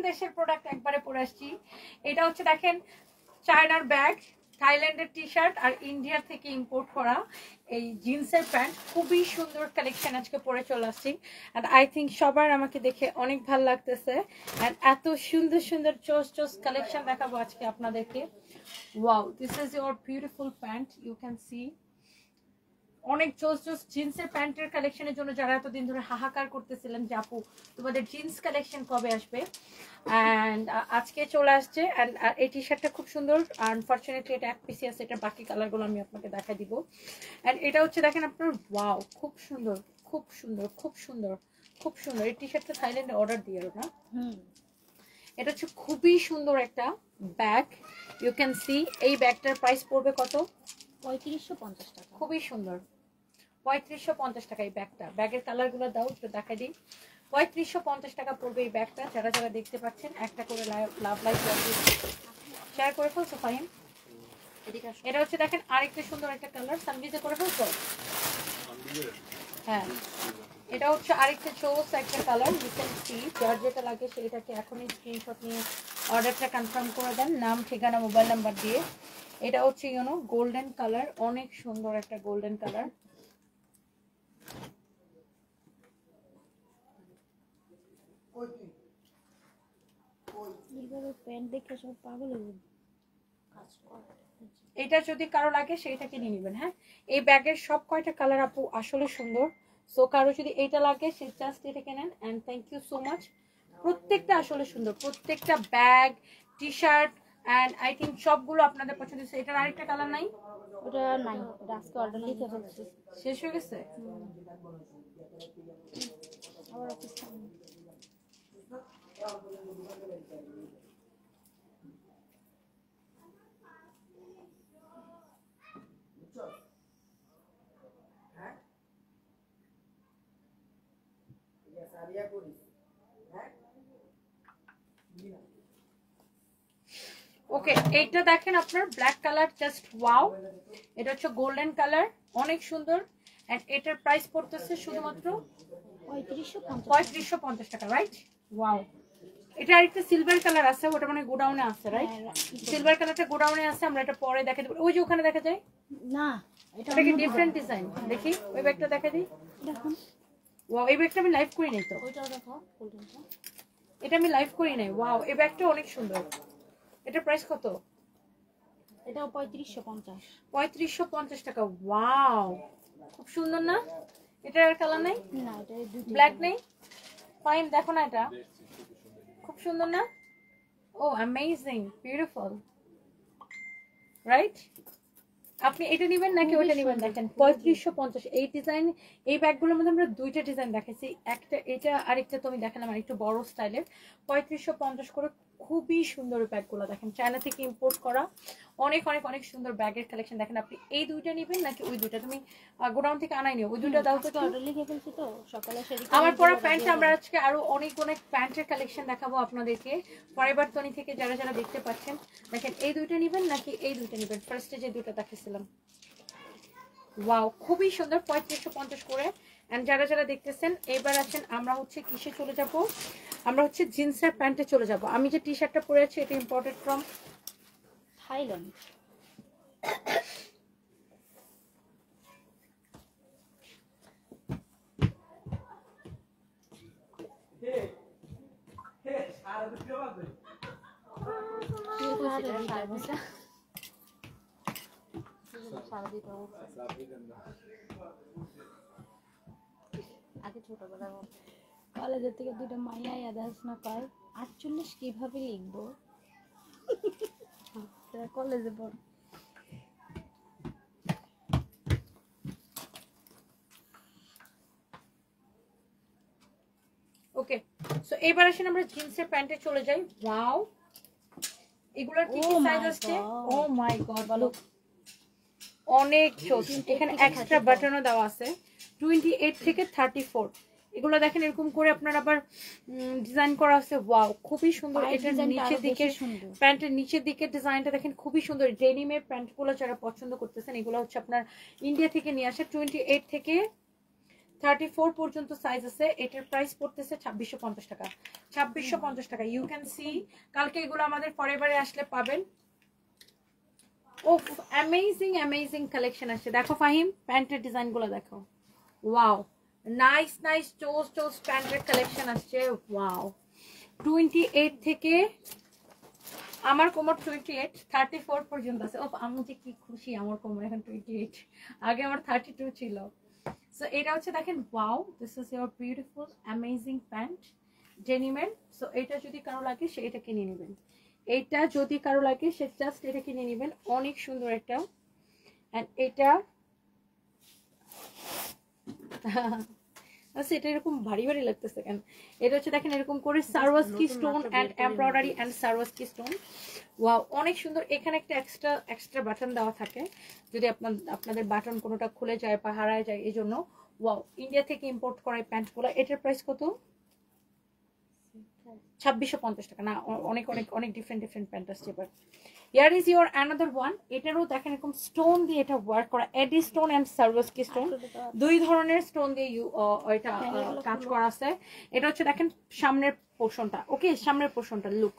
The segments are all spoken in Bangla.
দেশের প্রোডাক্ট একবারে পরে আসছি। এটা হচ্ছে দেখেন চায়নার ব্যাগ, থাইল্যান্ডের টি শার্ট আর ইন্ডিয়া থেকে ইম্পোর্ট করা এই জিন্সের প্যান্ট। খুবই সুন্দর কালেকশন আজকে পরে চলে আসছি। অ্যান্ড আই থিঙ্ক সবার আমাকে দেখে অনেক ভালো লাগতেছে। অ্যান্ড এত সুন্দর সুন্দর চোস কালেকশন দেখাবো আজকে আপনাদেরকে। Wow, this is your beautiful pant, you can see. অনেক চোস জিন্সের প্যান্টের কালেকশনের জন্য যারা এতদিন ধরে হাহাকার করতেছিলেন যে আপু তোমাদের জিন্স কালেকশন কবে আসবে, অ্যান্ড আজকে চলে আসছে। অ্যান্ড এই টি শার্টটা খুব সুন্দর। আনফর্চুনেটলি এটা এক পিসি আছে, এটা বাকি কালারগুলো আমি আপনাকে দেখাই দিব। অ্যান্ড এটা হচ্ছে দেখেন আপনার, ওয়াও খুব সুন্দর খুব সুন্দর খুব সুন্দর খুব সুন্দর। এই টি শার্টটা থাইল্যান্ডে অর্ডার দিয়ে না। এটা হচ্ছে খুবই সুন্দর একটা ব্যাগ, ইউ ক্যান সি। এই ব্যাগটার প্রাইস পড়বে কত? 3550 টাকা। খুবই সুন্দর, 3550 টাকা এই ব্যাগটা। ব্যাগের কালারগুলো দাও একটু দেখাই দিই। 3550 টাকা পড়বে এই ব্যাগটা। যারা যারা দেখতে পাচ্ছেন একটা করে লাভ লাইক শেয়ার করে ফেলছো ফাহিম। এটা হচ্ছে দেখেন আরেকটা সুন্দর একটা কালার, সানভিজে করে ফেলছো। হ্যাঁ, এটা হচ্ছে আরেকটা চোস একটা কালার, ইউ ক্যান সি। যার যেটা লাগে সেইটাকে এখনই স্ক্রিনশট নিয়ে অর্ডারটা কনফার্ম করে দেন, নাম ঠিকানা মোবাইল নাম্বার দিয়ে। এটা হচ্ছে ইউনো গোল্ডেন কালার, অনেক সুন্দর একটা গোল্ডেন কালার। এটা যদি কারো লাগে সেইটাকে নিয়ে নেবেন। হ্যাঁ, এই ব্যাগের সব কয়টা কালার আপু আসলে সুন্দর। সো কারো যদি এইটা লাগে সে জাস্ট এটাকে নেন। And thank you so much. প্রত্যেকটা আসলে সুন্দর, প্রত্যেকটা bag, T shirt and I think সবগুলো আপনাদের পছন্দ হয়েছে। এটার আরেকটা কালার নাই? ওটা নাই, ওটা আজকে অর্ডার লিখে ফেলছি, শেষ হয়ে গেছে। আবার অফিস ওকে, এইটা দেখেন আপনার ব্ল্যাক কালার, জাস্ট ওয়াও। এটা হচ্ছে গোল্ডেন কালার, অনেক সুন্দর। এন্ড এটার প্রাইস পড়তেছে শুধুমাত্র 3550 টাকা, রাইট? ওয়াও। এটা আরেকটা সিলভার কালার আছে, ওটা মানে গোডাউনে আছে, রাইট? সিলভার কালারটা গোডাউনে আছে, আমরা এটা পরে দেখা দেব। ওই যে ওখানে দেখা যায় না, এটা কি ডিফারেন্ট ডিজাইন। দেখি ওই ব্যাগটা দেখা দিই। দেখুন, ওয়াও, এই ব্যাগটা আমি লাইভ করি নাই তো। ওইটাও দেখো, গোল্ডেনটা। এটা আমি লাইভ করি নাই। ওয়াও, এই ব্যাগটা অনেক সুন্দর। এটার প্রাইস কত? এটাও 3550। 3550 টাকা। ওয়াও, খুব সুন্দর না? এটার কালার নাই? না, এটা দুটো ব্ল্যাক নেই? ফাইন, দেখো না, এটা খুব সুন্দর না? ও অ্যামেজিং, বিউটিফুল, রাইট? আপনি এটা নেবেন নাকি ওটা নেবেন? দেখেন 3550। এই ডিজাইন, এই ব্যাগগুলোর মধ্যে আমরা দুইটা ডিজাইন দেখাইছি, একটা এটা আরেকটা তো আমি দেখালাম আর একটু বড় স্টাইলের। 3550 করে খুবই সুন্দর ব্যাগগুলো দেখেন, চায়না থেকে ইম্পোর্ট করা। অনেক অনেক অনেক সুন্দর ব্যাগের কালেকশন দেখেন। আপনি এই দুইটা নেবেন নাকি ওই দুইটা? তুমি গোডাউন থেকে আনাই নিও, ওই দুইটা দাও তো। অর্ডার লিখে ফেলছি তো সকালে। আমার পরা প্যান্ট, আমরা আজকে আরো অনেক অনেক প্যান্টের কালেকশন দেখাবো আপনাদেরকে। ফরএভার তনি থেকে যারা যারা দেখতে পাচ্ছেন দেখেন, এই দুইটা নেবেন নাকি এই দুইটা নেবেন? ফার্স্টে যে দুইটা দেখাচ্ছিলাম, ওয়াও খুবই সুন্দর, 3550 করে। এন্ড যারা যারা দেখতেছেন এবার আছেন, আমরা হচ্ছে কিসে চলে যাব? আমরা হচ্ছে জিন্সের প্যান্টে চলে যাব। আমি যে টি শার্টটা পরে আছি এটা ইম্পোর্টেড ফ্রম থাইল্যান্ড। আগে ছোটবেলা কলেজের থেকে দুটো মাইয়া না পায় 48 কিভাবে লিখবো, কলেজে পড়। ওকে, সো এবার আসেন আমরা জিন্সের প্যান্টে চলে যাই। ওয়াও, এগুলোর কি কি সাইজ আছে? ও মাই গড, বলো, অনেক চোস। এখানে এক্সট্রা বাটনও দেওয়া আছে, 28 থেকে 34। এগুলো দেখেন এরকম করে আপনার আবার ডিজাইন করা আছে। ওয়াও, খুবই সুন্দর। এটার নিচের দিকে, প্যান্টের নিচের দিকে ডিজাইনটা দেখেন খুবই সুন্দর। ডেনিমের প্যান্টগুলো যারা পছন্দ করতেছেন, এগুলো হচ্ছে আপনার ইন্ডিয়া থেকে নিয়ে আসে। 28 থেকে 34 পর্যন্ত সাইজ আছে। এটার প্রাইস পড়তেছে 2650 টাকা। 2650 টাকা। ইউ ক্যান সি কালকে এগুলো আমাদের ফরএভারে আসলে পাবেন। ওফ, অ্যামেজিং অ্যামেজিং কালেকশন আসছে। দেখো ফাহিম, প্যান্টের ডিজাইনগুলো দেখো। ওয়াও, নাইস নাইস চোজ প্যান্টের কালেকশন আসছে। ওয়াও, 28 থেকে আমার কোমর 28, 34 পর্যন্ত আছে। ওফ, আমি যে কি খুশি, আমার কোমর এখন 28, আগে আমার 32 ছিল। সো এটা হচ্ছে দেখেন, wow, this is your beautiful amazing pant ডেনিমের। সো এটা যদি কারো লাগে সে এটা কিনে নেবেন। এটা যদি কারো লাগে সে জাস্ট এটা কিনে নেবেন। অনেক সুন্দর একটা। অ্যান্ড এটা আচ্ছা, এটা এরকম ভারী ভারী লাগতেছে কেন? এটা হচ্ছে দেখেন এরকম করে Swarovski stone and embroidery and Swarovski stone. Wow, অনেক সুন্দর। এখানে একটা এক্সট্রা বাটন দেওয়া থাকে যদি আপনাদের বাটন কোনোটা খুলে যায় বা হারায় যায়, এই জন্য। ওয়াও, ইন্ডিয়া থেকে ইম্পোর্ট করা প্যান্টগুলো। এটার প্রাইস কত? 2650 টাকা। না, অনেক অনেক অনেক ডিফারেন্ট প্যান্ট আসছে এবার। Here is your another one. এটারও দেখেন এরকম স্টোন দিয়ে এটা ওয়ার্ক করা, এডি স্টোন অ্যান্ড সারওয়াস্কি স্টোন, দুই ধরনের স্টোন দিয়ে এটা কাজ করা আছে। এটা হচ্ছে দেখেন সামনের পোর্শনটা। ওকে, সামনের পোর্শনটা লুক,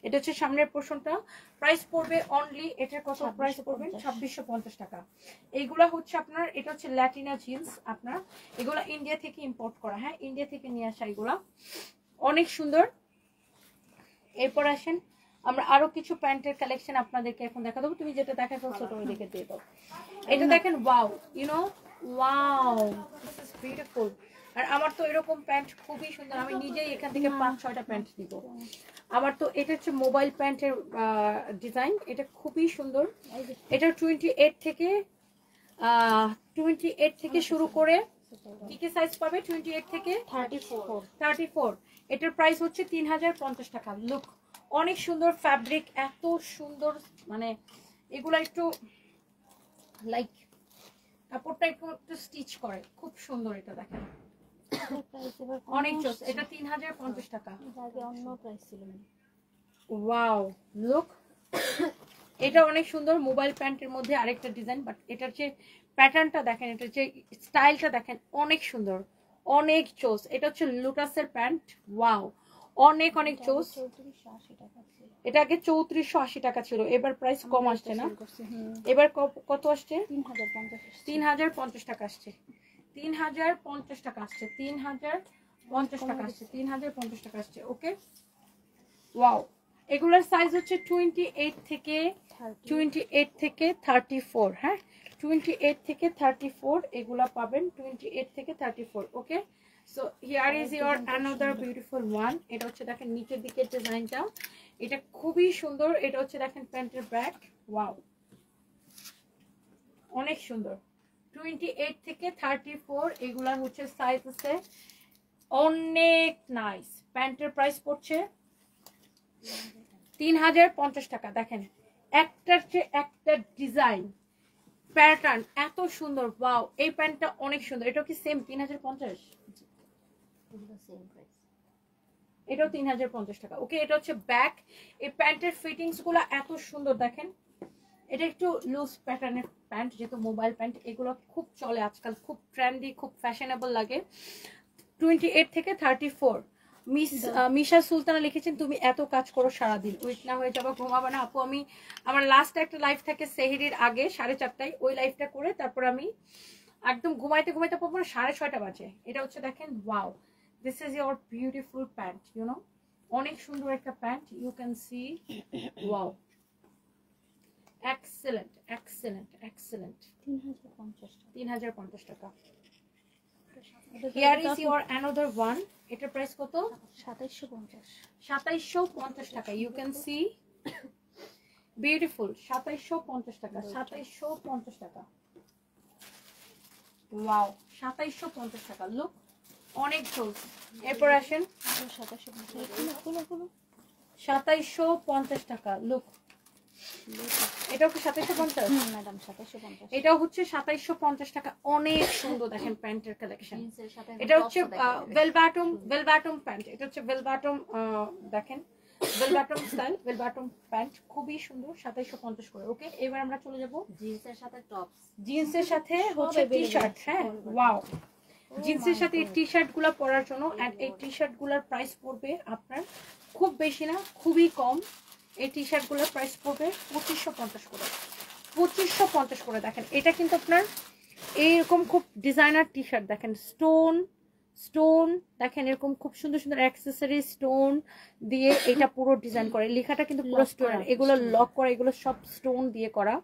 এটা হচ্ছে সামনের পোর্শনটা। প্রাইস পড়বে অনলি, এটার কত প্রাইস পড়বে? 2650 টাকা। এইগুলা হচ্ছে আপনার, এটা হচ্ছে ল্যাটিনা জিন্স। আপনার এগুলা ইন্ডিয়া থেকে ইম্পোর্ট করা, হ্যাঁ, ইন্ডিয়া থেকে নিয়ে আসা এগুলা। অনেক সুন্দর। এরপর আসেন, আমরা আরো কিছু প্যান্টের কালেকশন আপনাদেরকে এখন দেখা দেবো। তুমি যেটা দেখা ফেলছো তুমি দেখে দিয়ে দাও। এটা দেখেন, wow, wow, this is beautiful. আর আমার তো এরকম প্যান্ট খুবই সুন্দর, আমি নিজেই এখান থেকে 5-6টা প্যান্ট দিব। আমার তো এটা হচ্ছে মোবাইল প্যান্টের ডিজাইন, এটা খুবই সুন্দর। এটা 28 থেকে শুরু করে কি কি সাইজ পাবে? 28 থেকে 34। এটার প্রাইস হচ্ছে 3050 টাকা। লুক, অনেক সুন্দর ফ্যাব্রিক, এত সুন্দর, মানে এগুলা একটু লাইক কাপড়টা একটু স্টিচ করে, খুব সুন্দর। এটা দেখেন অনেক জোস। এটা 3050 টাকা। অন্য প্রাইস ছিল। ওয়াও, লুক, এটা অনেক সুন্দর। মোবাইল প্যান্টের মধ্যে আরেকটা ডিজাইন, বাট এটার যে প্যাটার্নটা দেখেন, এটার যে স্টাইলটা দেখেন, অনেক সুন্দর, অনেক চোস। এটা হচ্ছে লোটাসের প্যান্ট। ওয়াও, অনেক অনেক চোস। এটা আগে 3480 টাকা ছিল, এবার প্রাইস কম আসছে না? এবার কত আসছে? 3050 টাকা আসছে। 3050 টাকা আসছে। 3050 টাকা আসছে। 3050 টাকা আসছে। ওকে, ওয়াও, এগুলোর সাইজ হচ্ছে 28 থেকে 34। হ্যাঁ, 28 থেকে 34 এগুলা পাবেন। 28 থেকে 34। Okay, so here is your another beautiful one. এটা হচ্ছে দেখেন নিচের দিকের ডিজাইনটা, এটা খুবই সুন্দর। এটা হচ্ছে দেখেন প্যান্টের ব্যাক। ওয়াও, অনেক সুন্দর। 28 থেকে 34 এগুলার হচ্ছে সাইজ আছে। অনেক নাইস। প্যান্টের প্রাইস পড়ছে 3050 টাকা। দেখেন একটার চেয়ে একটা ডিজাইন, প্যাটার্ন এত সুন্দর। ওয়াও, এই প্যান্টটা অনেক সুন্দর। এটা কি সেম 3050? এটাও 3050 টাকা। ওকে, এটা হচ্ছে ব্যাক। এই প্যান্টের ফিটিংস গুলো এত সুন্দর দেখেন। এটা একটু লুজ প্যাটার্নের প্যান্ট, যেহেতু মোবাইল প্যান্ট, এগুলো খুব চলে আজকাল, খুব ট্রেন্ডি, খুব ফ্যাশনেবল লাগে। 28 থেকে 34। মিশা সুলতানা লিখেছেন, তুমি এত কাজ করো সারাদিন, উইক না হয়ে যাবো, ঘুমাবে না আপু? আমি আমার লাস্ট একটা লাইভ থাকে সেহরির আগে 4:30টায়, ওই লাইভটা করে তারপর আমি একদম ঘুমাইতে পারবো না, 6:30 বাজে। এটা হচ্ছে দেখেন, wow, this is your beautiful pant. অনেক সুন্দর একটা pant, you can see. Wow, excellent excellent excellent. 3050 টাকা। Here is your another one. এটার প্রাইস কত? 2750 টাকা। You can see beautiful 2750 টাকা। 2750 টাকা। ওয়াও, 2750 টাকা। লুক, অনেক জোস। এরপর আসেন 2750 টাকা। লুক, এটাও কি 2750? ম্যাডাম 2750। এটাও হচ্ছে 2750 টাকা। অনেক সুন্দর দেখেন প্যান্টের কালেকশন। এটা হচ্ছে ভেলবাটম প্যান্ট। এটা হচ্ছে ভেলবাটম, দেখেন ভেলবাটম স্টাইল, ভেলবাটম প্যান্ট খুবই সুন্দর। 2750 করে। ওকে, এবার আমরা চলে যাব জিন্সের সাথে টপস, জিন্সের সাথে হচ্ছে টি শার্ট। হ্যাঁ, ওয়াও, জিন্সের সাথে এই টি শার্ট গুলা পরার জন্য। এন্ড এই টি শার্ট গুলার প্রাইস পড়বে আপনার খুব বেশি না, খুবই কম। এই টি শার্ট গুলার প্রাইস পড়বে 2550 করে, 2550 করে। দেখেন এটা কিন্তু আপনার এইরকম খুব ডিজাইনার টি শার্ট, দেখেন স্টোন স্টোন, দেখেন এরকম খুব সুন্দর সুন্দর অ্যাক্সেসরি স্টোন দিয়ে এটা পুরো ডিজাইন করে, লেখাটা কিন্তু পুরো স্টোন, এগুলো লক করা, এগুলো সব স্টোন দিয়ে করা।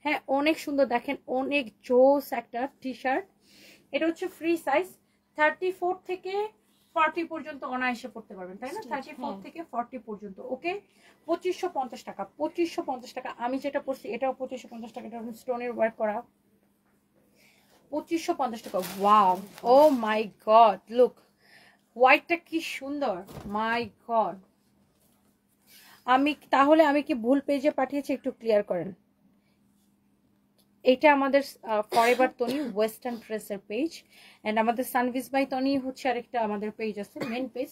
হ্যাঁ অনেক সুন্দর, দেখেন অনেক জোস একটা টি শার্ট। এটা হচ্ছে ফ্রি সাইজ, 34 থেকে 40 পর্যন্ত অনায়াসে পড়তে পারবেন, তাই না? 34 থেকে 40 পর্যন্ত। ওকে, 2550 টাকা, 2550 টাকা। আমি যেটা পড়ছি এটাও 2550 টাকা, এটা স্টোনের ওয়ার্ক করা, 2550 টাকা। ওয়াও, ও মাই গড, লুক হোয়াইটটা কি সুন্দর, মাই গড। আমি কি ভুল পেজে পাঠিয়েছি? একটু ক্লিয়ার করেন। এটা আমাদের ফরএভার তনি ওয়েস্টার্ন ড্রেসের পেজ, এন্ড আমাদের সানভিস বাই তনি হচ্ছে আরেকটা আমাদের পেজ আছে, মেন পেজ,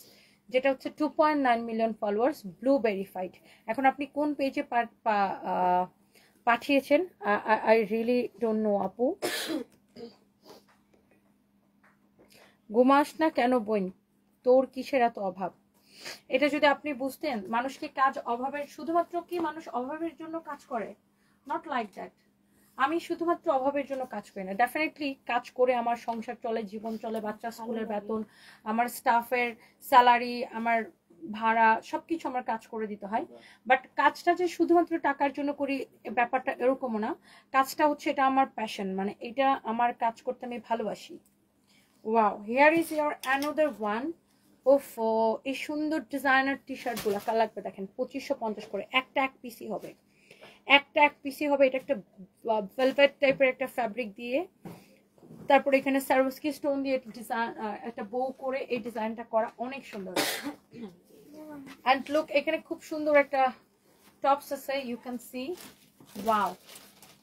যেটা হচ্ছে 2.9 মিলিয়ন ফলোয়ার্স, ব্লু ভেরিফাইড। এখন আপনি কোন পেজে পাঠিয়েছেন আই রিয়েলি ডোন্ট নো আপু। ঘুমাস না কেন বোন, তোর কিসের এত অভাব? এটা যদি আপনি বুঝতেন, মানুষকে কাজ অভাবের, শুধুমাত্র কি মানুষ অভাবের জন্য কাজ করে? Not like that. আমি শুধুমাত্র অভাবের জন্য কাজ করি না, ডেফিনেটলি কাজ করে আমার সংসার চলে, জীবন চলে, বাচ্চা স্কুলের বেতন, আমার স্টাফের স্যালারি, আমার ভাড়া, সবকিছু আমার কাজ করে দিতে হয়। বাট কাজটা যে শুধুমাত্র টাকার জন্য করি ব্যাপারটা এরকমও না। কাজটা হচ্ছে এটা আমার প্যাশন, মানে এটা আমার কাজ করতে আমি ভালোবাসি। Wow, here is your another one. ওফ, এই সুন্দর ডিজাইনার টি শার্ট গুলা কার লাগবে দেখেন, 2550 করে। একটা এক পিসি হবে, একটা এক পিসি হবে। এটা একটা ভেলভেট টাইপের একটা ফ্যাব্রিক দিয়ে, তারপরে এখানে সার্ভিসকি স্টোন দিয়ে ডিজাইন, একটা বউ করে এই ডিজাইনটা করা, অনেক সুন্দর। অ্যান্ড লুক, এখানে খুব সুন্দর একটা টপস আছে, ইউ ক্যান সি। ওয়াও,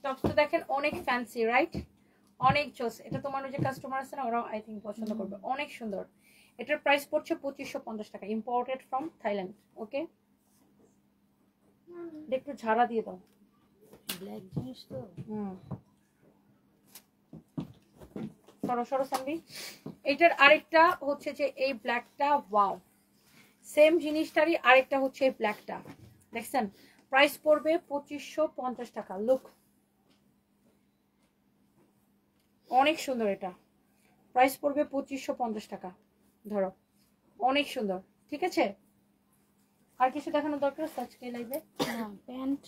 টপসটা দেখেন অনেক ফ্যান্সি, রাইট? অনেক জোস। এটা তোমার যে কাস্টমার আছে না, ওরাও আই থিঙ্ক পছন্দ করবে, অনেক সুন্দর। এটার প্রাইস পড়ছে 2550 টাকা, ইম্পোর্টেড ফ্রম থাইল্যান্ড। ওকে, একটু ঝাড়া দিয়ে দাও, ব্ল্যাক জিনিস তো। সরো সরো সানভি। এটার আরেকটা হচ্ছে যে এই ব্ল্যাকটা, ওয়াও, সেম জিনিসটারই আরেকটা হচ্ছে এই ব্ল্যাকটা, দেখছেন? প্রাইস পড়বে 2550 টাকা। লুক, অনেক সুন্দর। এটা প্রাইস পড়বে 2550 টাকা। ধরো, অনেক সুন্দর, ঠিক আছে? আর কিছু দেখানোর দরকার আছে আজকে লাইভে? প্যান্ট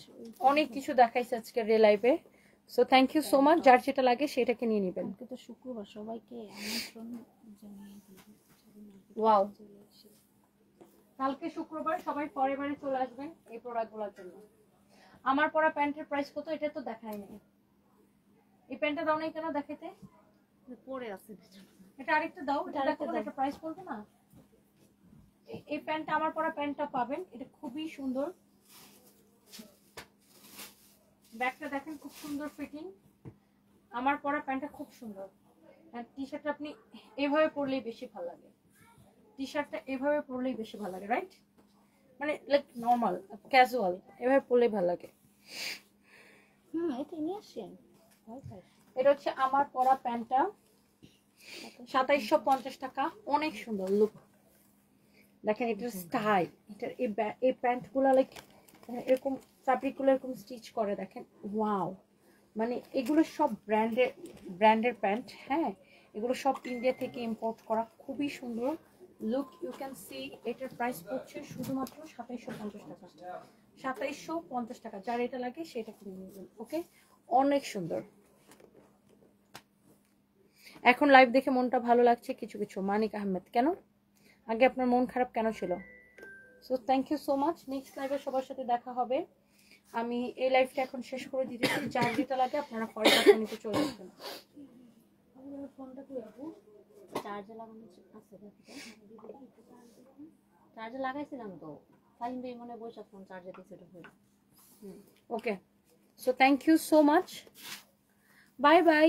অনেক কিছু দেখাইছে আজকে রে লাইভে। So thank you so much. যার যেটা লাগে সেটাকে নিয়ে নেবেন। আজকে তো শুক্রবার, সবাইকে আমন্ত্রণ জানিয়ে দিই। ওয়াও, কালকে শুক্রবার, সবাই ফরএভারে চলে আসবেন এই প্রোডাক্টগুলোর জন্য। আমার পরা প্যান্টের প্রাইস কত এটা তো দেখাই নাই। এই প্যান্টটা দাও নাই কেন দেখাইতে? পরে আছে, এটা আরেকটা দাও, এটা দেখো না, এটা প্রাইস বলবো না। এই প্যান্টটা, আমার পরা প্যান্টটা পাবেন, এটা খুবই সুন্দর। ব্যাগটা দেখেন, খুব সুন্দর ফিটিং। আমার পরা প্যান্টটা খুব সুন্দর। আর টি শার্টটা আপনি এভাবে পরলেই বেশি ভালো লাগে, টি শার্টটা এভাবে পরলেই বেশি ভালো লাগে, রাইট? মানে লাইক নর্মাল ক্যাজুয়াল এভাবে পরলেই ভালো লাগে। এটা নিয়ে আসেন। এটা হচ্ছে আমার পরা প্যান্টটা, 2750 টাকা, অনেক সুন্দর। লুক, দেখেন এটার স্টাইল, এটার এই প্যান্টগুলো লাইক এরকম ফ্যাব্রিকগুলো এরকম স্টিচ করে, দেখেন ওয়াও। মানে এগুলো সব ব্র্যান্ডের প্যান্ট, হ্যাঁ, এগুলো সব ইন্ডিয়া থেকে ইম্পোর্ট করা, খুবই সুন্দর। Look, you can see. এটার প্রাইস পড়ছে শুধুমাত্র 2750 টাকা, 2750 টাকা। যার এটা লাগে সেটা কিনে নেবেন। ওকে, অনেক সুন্দর। এখন লাইভ দেখে মনটা ভালো লাগছে কিছু কিছু। মানিক আহমেদ, কেন আগে আপনার মন খারাপ কেন ছিল? So thank you so much. Next লাইভে সবার সাথে দেখা হবে। আমি এই লাইভটা এখন শেষ করে দিতেছি। যার যেটা লাগে আপনারা ফরএভার নিতে চলে আসবেন। ফোনটা কি আপু চার্জে লাগানো আছে? চার্জে লাগাইছিলাম তো, ফাইন ভাই মনে বসে ফোন চার্জে দিয়েছে। Okay, so thank you so much, bye by.